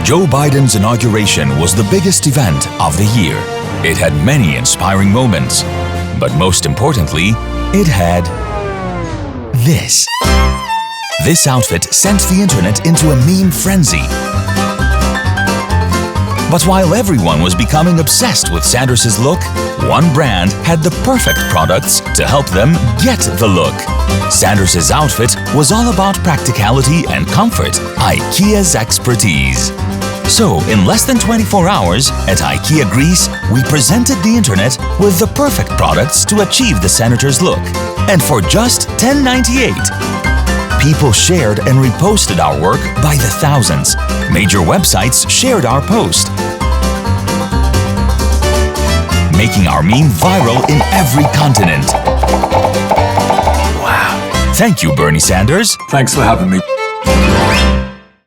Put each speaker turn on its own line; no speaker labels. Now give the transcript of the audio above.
Joe Biden's inauguration was the biggest event of the year. It had many inspiring moments, but most importantly, it had this. This outfit sent the internet into a meme frenzy. But while everyone was becoming obsessed with Sanders's look, one brand had the perfect products to help them get the look. Sanders's outfit was all about practicality and comfort, IKEA's expertise. So, in less than 24 hours, at IKEA Greece, we presented the internet with the perfect products to achieve the senator's look. And for just $10.98. People shared and reposted our work by the thousands. Major websites shared our post, making our meme viral in every continent. Wow. Thank you, Bernie Sanders.
Thanks for having me.